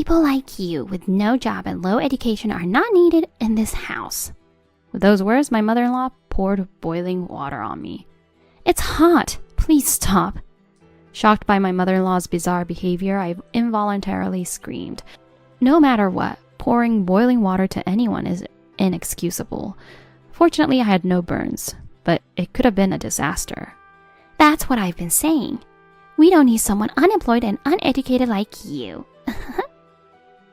People like you with no job and low education are not needed in this house." With those words, my mother-in-law poured boiling water on me. "It's hot. Please stop." Shocked by my mother-in-law's bizarre behavior, I involuntarily screamed. No matter what, pouring boiling water to anyone is inexcusable. Fortunately, I had no burns, but it could have been a disaster. "That's what I've been saying. We don't need someone unemployed and uneducated like you."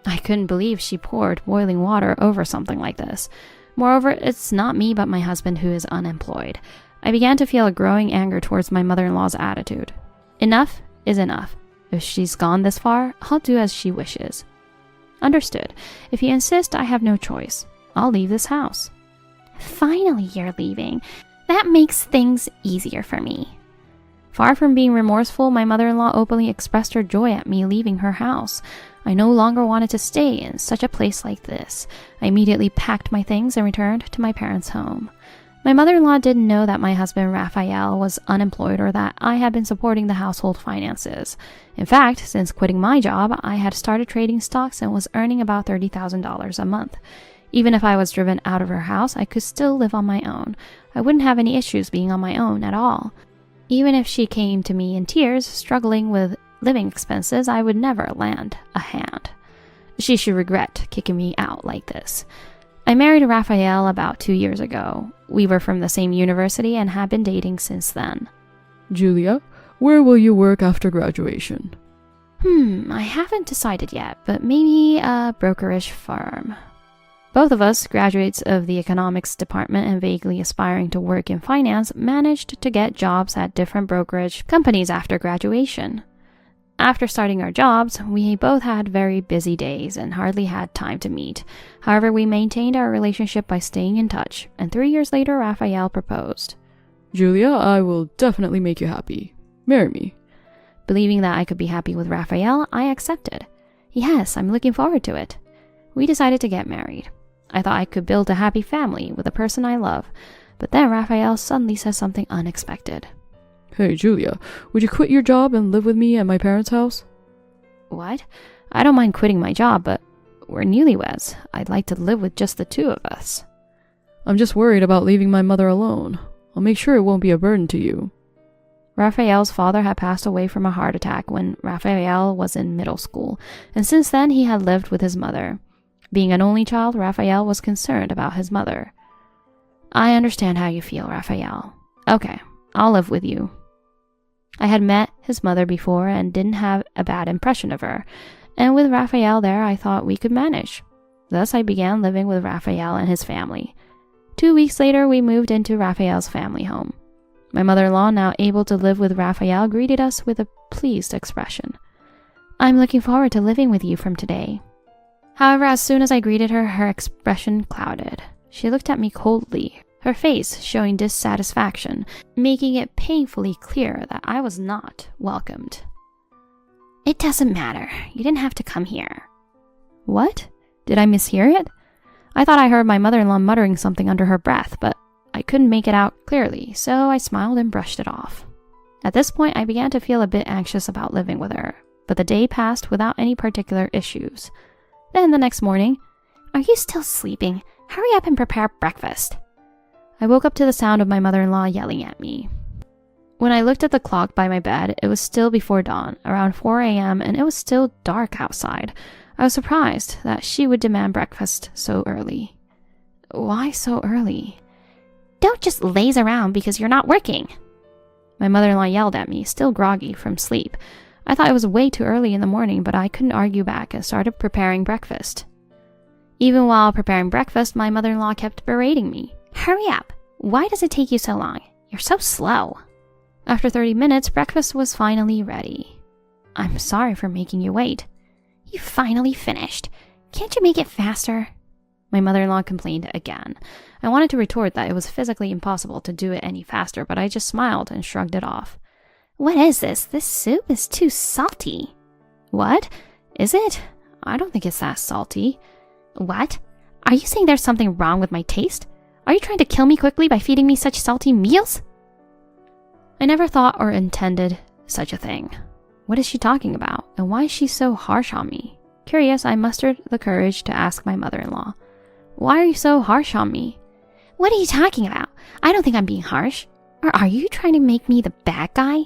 I couldn't believe she poured boiling water over something like this. Moreover, it's not me but my husband who is unemployed. I began to feel a growing anger towards my mother-in-law's attitude. Enough is enough. If she's gone this far, I'll do as she wishes. Understood. If you insist, I have no choice. I'll leave this house. Finally, you're leaving. That makes things easier for me. Far from being remorseful, my mother-in-law openly expressed her joy at me leaving her house. I no longer wanted to stay in such a place like this. I immediately packed my things and returned to my parents' home. My mother-in-law didn't know that my husband Raphael was unemployed or that I had been supporting the household finances. In fact, since quitting my job, I had started trading stocks and was earning about $30,000 a month. Even if I was driven out of her house, I could still live on my own. I wouldn't have any issues being on my own at all. Even if she came to me in tears, struggling with living expenses, I would never lend a hand. She should regret kicking me out like this. I married Raphael about 2 years ago. We were from the same university and had been dating since then. "Julia, where will you work after graduation?" I haven't decided yet, but maybe a brokerage firm. Both of us, graduates of the economics department and vaguely aspiring to work in finance, managed to get jobs at different brokerage companies after graduation. After starting our jobs, we both had very busy days and hardly had time to meet. However, we maintained our relationship by staying in touch, and 3 years later, Raphael proposed. "Julia, I will definitely make you happy. Marry me." Believing that I could be happy with Raphael, I accepted. Yes, I'm looking forward to it. We decided to get married. I thought I could build a happy family with the person I love, but then Raphael suddenly said something unexpected. "Hey, Julia, would you quit your job and live with me at my parents' house?" What? I don't mind quitting my job, but we're newlyweds. I'd like to live with just the two of us. "I'm just worried about leaving my mother alone. I'll make sure it won't be a burden to you." Raphael's father had passed away from a heart attack when Raphael was in middle school, and since then he had lived with his mother. Being an only child, Raphael was concerned about his mother. "I understand how you feel, Raphael. Okay, I'll live with you." I had met his mother before and didn't have a bad impression of her, and with Raphael there, I thought we could manage. Thus, I began living with Raphael and his family. 2 weeks later, we moved into Raphael's family home. My mother-in-law, now able to live with Raphael, greeted us with a pleased expression. "I'm looking forward to living with you from today." However, as soon as I greeted her, her expression clouded. She looked at me coldly, her face showing dissatisfaction, making it painfully clear that I was not welcomed. "It doesn't matter. You didn't have to come here." What? Did I mishear it? I thought I heard my mother-in-law muttering something under her breath, but I couldn't make it out clearly, so I smiled and brushed it off. At this point, I began to feel a bit anxious about living with her, but the day passed without any particular issues. Then the next morning, "Are you still sleeping? Hurry up and prepare breakfast." I woke up to the sound of my mother-in-law yelling at me. When I looked at the clock by my bed, it was still before dawn, around 4 a.m., and it was still dark outside. I was surprised that she would demand breakfast so early. Why so early? "Don't just laze around because you're not working." My mother-in-law yelled at me, still groggy from sleep. I thought it was way too early in the morning, but I couldn't argue back and started preparing breakfast. Even while preparing breakfast, my mother-in-law kept berating me. "Hurry up! Why does it take you so long? You're so slow." After 30 minutes, breakfast was finally ready. "I'm sorry for making you wait." "You finally finished. Can't you make it faster?" My mother-in-law complained again. I wanted to retort that it was physically impossible to do it any faster, but I just smiled and shrugged it off. "What is this? This soup is too salty." "What? Is it? I don't think it's that salty." "What? Are you saying there's something wrong with my taste? Are you trying to kill me quickly by feeding me such salty meals?" I never thought or intended such a thing. What is she talking about? And why is she so harsh on me? Curious, I mustered the courage to ask my mother-in-law, "Why are you so harsh on me?" "What are you talking about? I don't think I'm being harsh. Or are you trying to make me the bad guy?"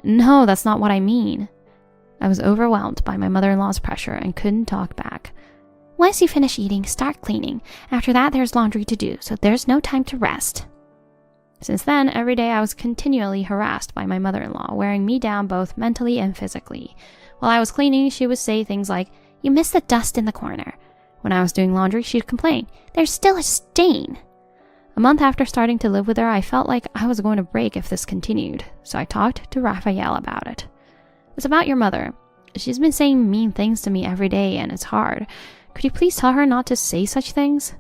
"No, that's not what I mean." I was overwhelmed by my mother-in-law's pressure and couldn't talk back. "Once you finish eating, start cleaning. After that, there's laundry to do, so there's no time to rest." Since then, every day I was continually harassed by my mother-in-law, wearing me down both mentally and physically. While I was cleaning, she would say things like, "You missed the dust in the corner." When I was doing laundry, she'd complain, "There's still a stain." A month after starting to live with her, I felt like I was going to break if this continued, so I talked to Raphael about it. "It's about your mother. She's been saying mean things to me every day, and it's hard. Could you please tell her not to say such things?"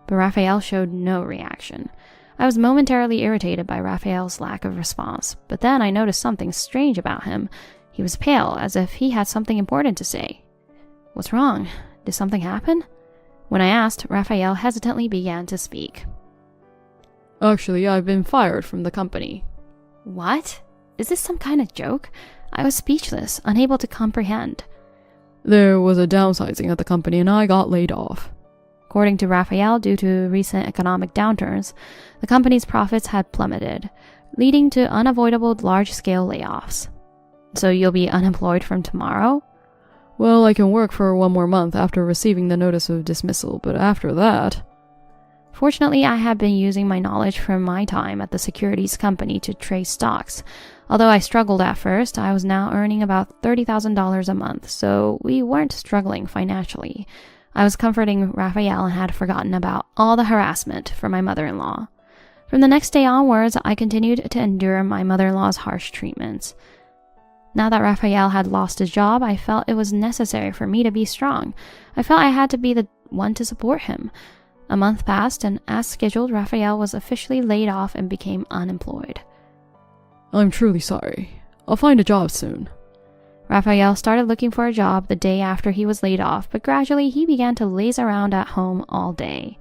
But Raphael showed no reaction. I was momentarily irritated by Raphael's lack of response, but then I noticed something strange about him. He was pale, as if he had something important to say. "What's wrong? Did something happen?" When I asked, Raphael hesitantly began to speak. "Actually, I've been fired from the company." "What? Is this some kind of joke?" I was speechless, unable to comprehend. "There was a downsizing at the company and I got laid off." According to Raphael, due to recent economic downturns, the company's profits had plummeted, leading to unavoidable large-scale layoffs. "So you'll be unemployed from tomorrow?" "Well, I can work for 1 more month after receiving the notice of dismissal, but after that..." Fortunately, I had been using my knowledge from my time at the securities company to trade stocks. Although I struggled at first, I was now earning about $30,000 a month, so we weren't struggling financially. I was comforting Raphael and had forgotten about all the harassment from my mother-in-law. From the next day onwards, I continued to endure my mother-in-law's harsh treatments. Now that Raphael had lost his job, I felt it was necessary for me to be strong. I felt I had to be the one to support him. A month passed, and as scheduled, Raphael was officially laid off and became unemployed. "I'm truly sorry. I'll find a job soon." Raphael started looking for a job the day after he was laid off, but gradually he began to laze around at home all day.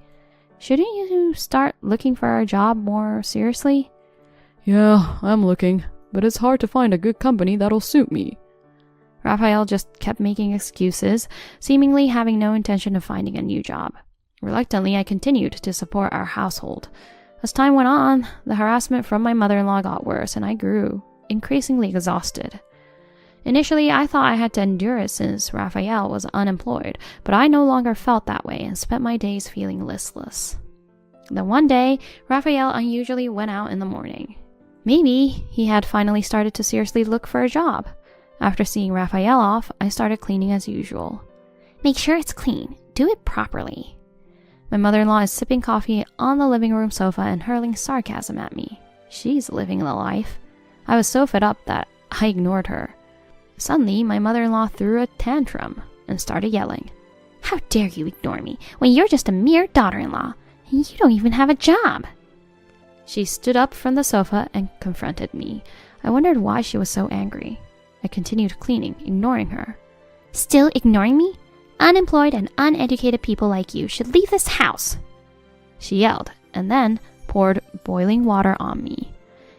"Shouldn't you start looking for a job more seriously?" "Yeah, I'm looking, but it's hard to find a good company that'll suit me." Raphael just kept making excuses, seemingly having no intention of finding a new job. Reluctantly, I continued to support our household. As time went on, the harassment from my mother-in-law got worse, and I grew increasingly exhausted. Initially, I thought I had to endure it since Raphael was unemployed, but I no longer felt that way and spent my days feeling listless. Then one day, Raphael unusually went out in the morning. Maybe he had finally started to seriously look for a job. After seeing Raphael off, I started cleaning as usual. "Make sure it's clean. Do it properly." My mother-in-law is sipping coffee on the living room sofa and hurling sarcasm at me. She's living the life. I was so fed up that I ignored her. Suddenly, my mother-in-law threw a tantrum and started yelling. "How dare you ignore me when you're just a mere daughter-in-law, and you don't even have a job?" She stood up from the sofa and confronted me. I wondered why she was so angry. I continued cleaning, ignoring her. "Still ignoring me? Unemployed and uneducated people like you should leave this house," she yelled, and then poured boiling water on me.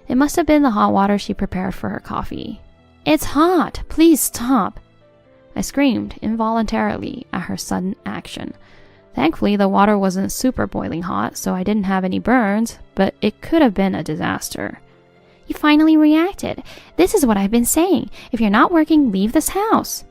It must have been the hot water she prepared for her coffee. "It's hot! Please stop!" I screamed involuntarily at her sudden action. Thankfully, the water wasn't super boiling hot, so I didn't have any burns, but it could have been a disaster. "You finally reacted. This is what I've been saying. If you're not working, leave this house."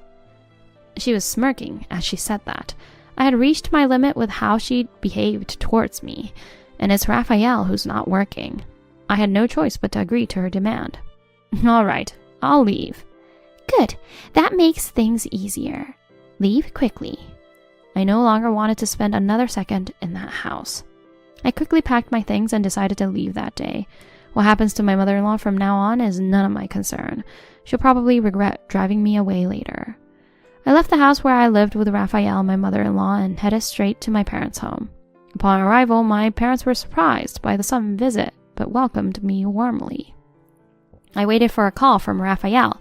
She was smirking as she said that. I had reached my limit with how she behaved towards me, and it's Raphael who's not working. I had no choice but to agree to her demand. "All right, I'll leave." "Good. That makes things easier. Leave quickly." I no longer wanted to spend another second in that house. I quickly packed my things and decided to leave that day. What happens to my mother-in-law from now on is none of my concern. She'll probably regret driving me away later. I left the house where I lived with Raphael, my mother-in-law, and headed straight to my parents' home. Upon arrival, my parents were surprised by the sudden visit, but welcomed me warmly. I waited for a call from Raphael,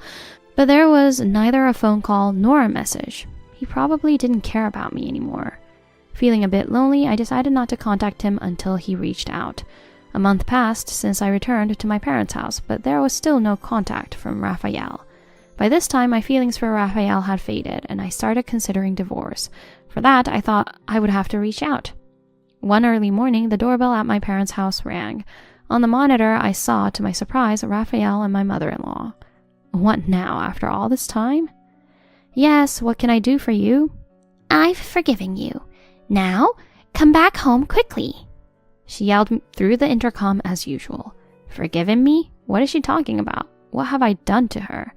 but there was neither a phone call nor a message. He probably didn't care about me anymore. Feeling a bit lonely, I decided not to contact him until he reached out. A month passed since I returned to my parents' house, but there was still no contact from Raphael. By this time, my feelings for Raphael had faded, and I started considering divorce. For that, I thought I would have to reach out. One early morning, the doorbell at my parents' house rang. On the monitor, I saw, to my surprise, Raphael and my mother-in-law. What now, after all this time? Yes, what can I do for you? I've forgiven you. Now, come back home quickly. She yelled through the intercom as usual. Forgiven me? What is she talking about? What have I done to her?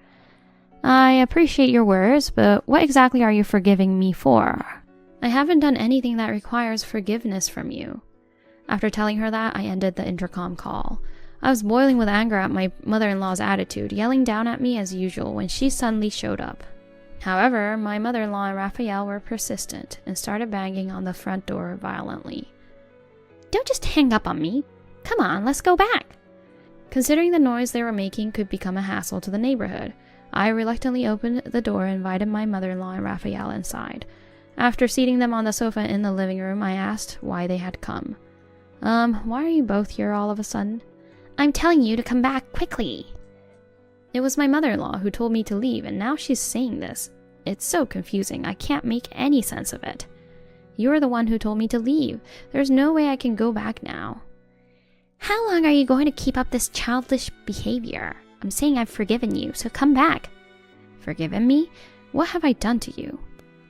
I appreciate your words, but what exactly are you forgiving me for? I haven't done anything that requires forgiveness from you. After telling her that, I ended the intercom call. I was boiling with anger at my mother-in-law's attitude, yelling down at me as usual when she suddenly showed up. However, my mother-in-law and Raphael were persistent and started banging on the front door violently. Don't just hang up on me. Come on, let's go back. Considering the noise they were making could become a hassle to the neighborhood, I reluctantly opened the door and invited my mother-in-law and Raphael inside. After seating them on the sofa in the living room, I asked why they had come. Why are you both here all of a sudden? I'm telling you to come back quickly. It was my mother-in-law who told me to leave, and now she's saying this. It's so confusing, I can't make any sense of it. You're the one who told me to leave. There's no way I can go back now. How long are you going to keep up this childish behavior? I'm saying I've forgiven you, so come back. Forgiven me? What have I done to you?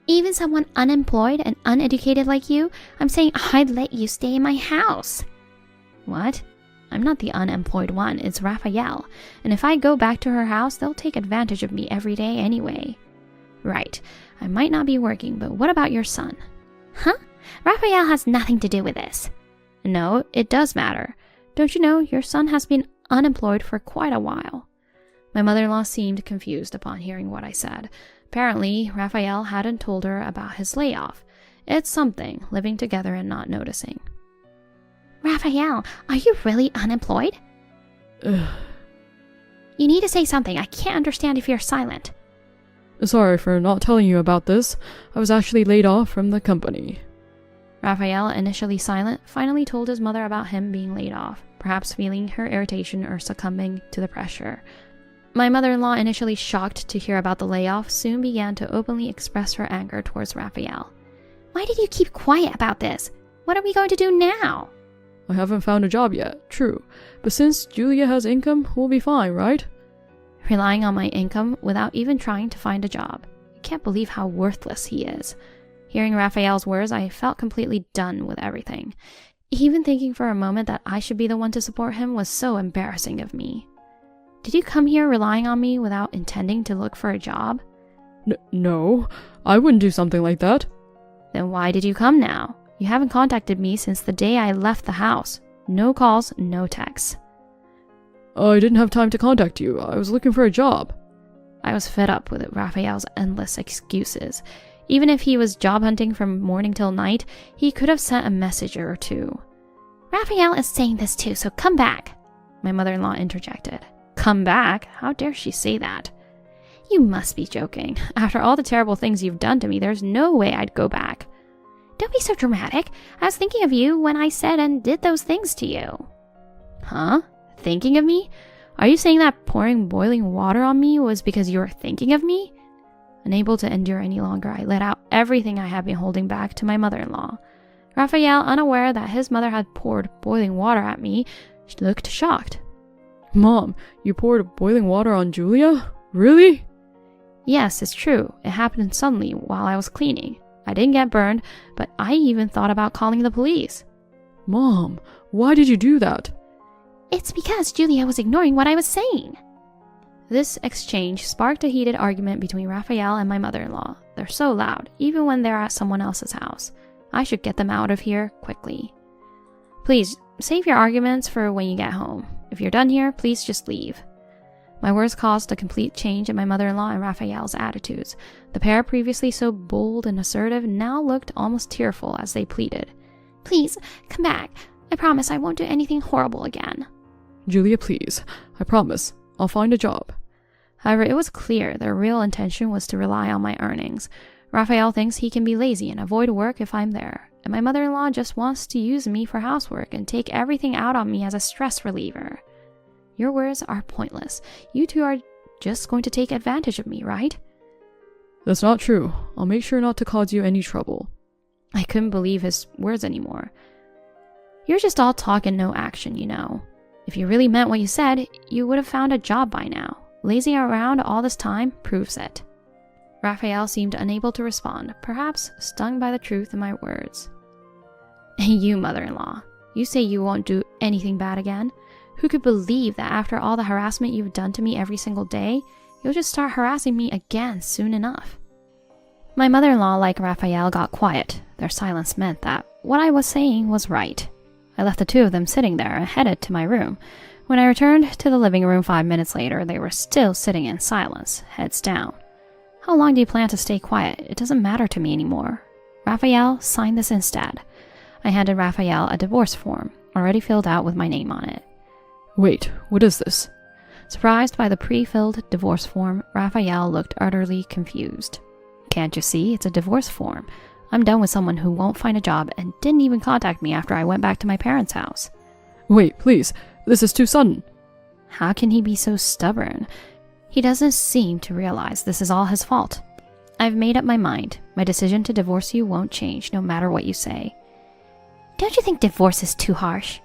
Even someone unemployed and uneducated like you, I'm saying I'd let you stay in my house. What? I'm not the unemployed one, it's Raphael. And if I go back to her house, they'll take advantage of me every day anyway. Right, I might not be working, but what about your son? Huh? Raphael has nothing to do with this. No, it does matter. Don't you know, your son has been unemployed for quite a while. My mother-in-law seemed confused upon hearing what I said. Apparently, Raphael hadn't told her about his layoff. It's something, living together and not noticing. Raphael, are you really unemployed? You need to say something. I can't understand if you're silent. Sorry for not telling you about this. I was actually laid off from the company. Raphael, initially silent, finally told his mother about him being laid off, perhaps feeling her irritation or succumbing to the pressure. My mother-in-law, initially shocked to hear about the layoff, soon began to openly express her anger towards Raphael. Why did you keep quiet about this? What are we going to do now? I haven't found a job yet, true. But since Julia has income, we'll be fine, right? Relying on my income without even trying to find a job. I can't believe how worthless he is. Hearing Raphael's words, I felt completely done with everything. Even thinking for a moment that I should be the one to support him was so embarrassing of me. Did you come here relying on me without intending to look for a job? No, I wouldn't do something like that. Then why did you come now? You haven't contacted me since the day I left the house. No calls, no texts. I didn't have time to contact you. I was looking for a job. I was fed up with Raphael's endless excuses. Even if he was job hunting from morning till night, he could have sent a message or two. Raphael is saying this too, so come back. My mother-in-law interjected. Come back? How dare she say that? You must be joking. After all the terrible things you've done to me, there's no way I'd go back. Don't be so dramatic. I was thinking of you when I said and did those things to you. Huh? Thinking of me? Are you saying that pouring boiling water on me was because you were thinking of me? Unable to endure any longer, I let out everything I had been holding back to my mother-in-law. Raphael, unaware that his mother had poured boiling water at me, looked shocked. Mom, you poured boiling water on Julia? Really? Yes, it's true. It happened suddenly while I was cleaning. I didn't get burned, but I even thought about calling the police. Mom, why did you do that? It's because Julia was ignoring what I was saying. This exchange sparked a heated argument between Raphael and my mother-in-law. They're so loud, even when they're at someone else's house. I should get them out of here quickly. Please, save your arguments for when you get home. If you're done here, please just leave. My words caused a complete change in my mother-in-law and Raphael's attitudes. The pair, previously so bold and assertive, now looked almost tearful as they pleaded. Please, come back. I promise I won't do anything horrible again. Julia, please. I promise. I'll find a job. However, it was clear their real intention was to rely on my earnings. Raphael thinks he can be lazy and avoid work if I'm there, and my mother-in-law just wants to use me for housework and take everything out on me as a stress reliever. Your words are pointless. You two are just going to take advantage of me, right? That's not true. I'll make sure not to cause you any trouble. I couldn't believe his words anymore. You're just all talk and no action, you know. If you really meant what you said, you would have found a job by now. Lazing around all this time proves it. Raphael seemed unable to respond, perhaps stung by the truth in my words. You, mother-in-law, you say you won't do anything bad again? Who could believe that after all the harassment you've done to me every single day, you'll just start harassing me again soon enough? My mother-in-law, like Raphael, got quiet. Their silence meant that what I was saying was right. I left the two of them sitting there and headed to my room. When I returned to the living room 5 minutes later, they were still sitting in silence, heads down. How long do you plan to stay quiet? It doesn't matter to me anymore. Raphael, sign this instead. I handed Raphael a divorce form, already filled out with my name on it. Wait, what is this? Surprised by the pre-filled divorce form, Raphael looked utterly confused. Can't you see? It's a divorce form. I'm done with someone who won't find a job and didn't even contact me after I went back to my parents' house. Wait, please. This is too sudden. How can he be so stubborn? He doesn't seem to realize this is all his fault. I've made up my mind. My decision to divorce you won't change, no matter what you say. Don't you think divorce is too harsh?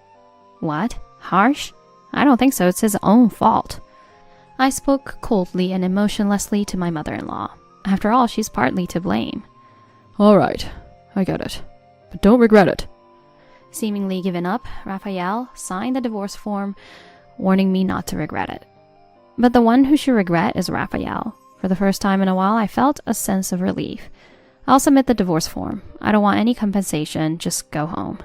What? Harsh? I don't think so. It's his own fault. I spoke coldly and emotionlessly to my mother-in-law. After all, she's partly to blame. All right, I get it. But don't regret it. Seemingly given up, Raphael signed the divorce form, warning me not to regret it. But the one who should regret is Raphael. For the first time in a while, I felt a sense of relief. I'll submit the divorce form. I don't want any compensation, just go home.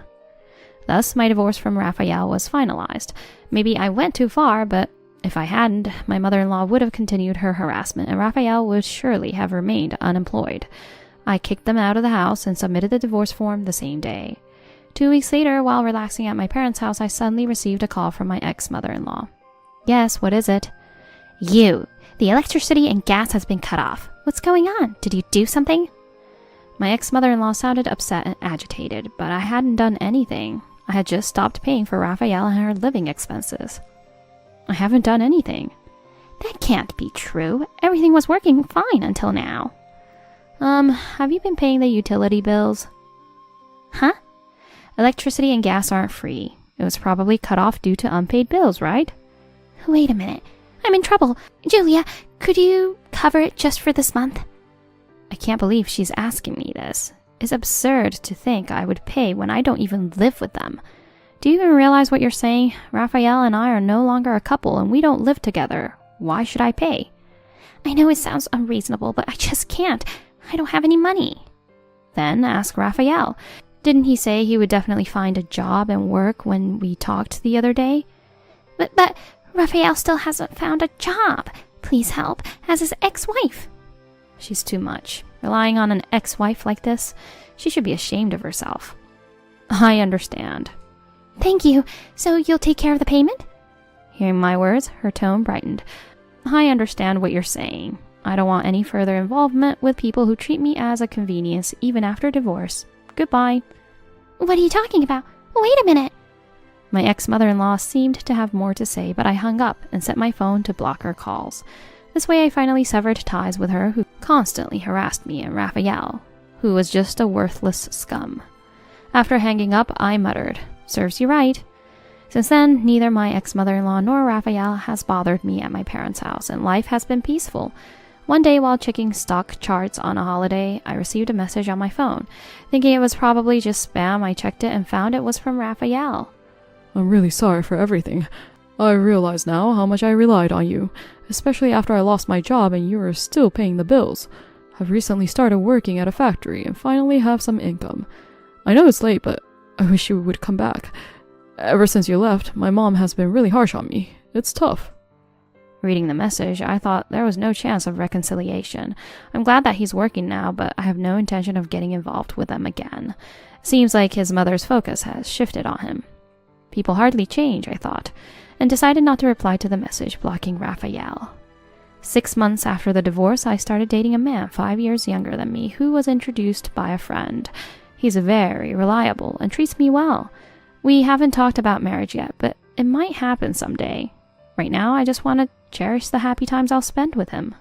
Thus, my divorce from Raphael was finalized. Maybe I went too far, but if I hadn't, my mother-in-law would have continued her harassment and Raphael would surely have remained unemployed. I kicked them out of the house and submitted the divorce form the same day. 2 weeks later, while relaxing at my parents' house, I suddenly received a call from my ex-mother-in-law. Yes, what is it? You! The electricity and gas has been cut off. What's going on? Did you do something? My ex-mother-in-law sounded upset and agitated, but I hadn't done anything. I had just stopped paying for Raphael and her living expenses. I haven't done anything. That can't be true. Everything was working fine until now. Have you been paying the utility bills? Huh? Electricity and gas aren't free. It was probably cut off due to unpaid bills, right? Wait a minute. I'm in trouble. Julia, could you cover it just for this month? I can't believe she's asking me this. It's absurd to think I would pay when I don't even live with them. Do you even realize what you're saying? Raphael and I are no longer a couple and we don't live together. Why should I pay? I know it sounds unreasonable, but I just can't. I don't have any money. Then ask Raphael. Didn't he say he would definitely find a job and work when we talked the other day? But Raphael still hasn't found a job. Please help, as his ex-wife. She's too much. Relying on an ex-wife like this, she should be ashamed of herself. I understand. Thank you. So you'll take care of the payment? Hearing my words, her tone brightened. I understand what you're saying. I don't want any further involvement with people who treat me as a convenience even after divorce. Goodbye. What are you talking about? Wait a minute. My ex-mother-in-law seemed to have more to say, but I hung up and set my phone to block her calls. This way I finally severed ties with her who constantly harassed me and Raphael, who was just a worthless scum. After hanging up, I muttered, "Serves you right." Since then, neither my ex-mother-in-law nor Raphael has bothered me at my parents' house, and life has been peaceful. One day, while checking stock charts on a holiday, I received a message on my phone. Thinking it was probably just spam, I checked it and found it was from Raphael. I'm really sorry for everything. I realize now how much I relied on you, especially after I lost my job and you were still paying the bills. I've recently started working at a factory and finally have some income. I know it's late, but I wish you would come back. Ever since you left, my mom has been really harsh on me. It's tough. Reading the message, I thought there was no chance of reconciliation. I'm glad that he's working now, but I have no intention of getting involved with them again. Seems like his mother's focus has shifted on him. People hardly change, I thought, and decided not to reply to the message, blocking Raphael. 6 months after the divorce, I started dating a man 5 years younger than me who was introduced by a friend. He's very reliable and treats me well. We haven't talked about marriage yet, but it might happen someday. Right now, I just want to cherish the happy times I'll spend with him.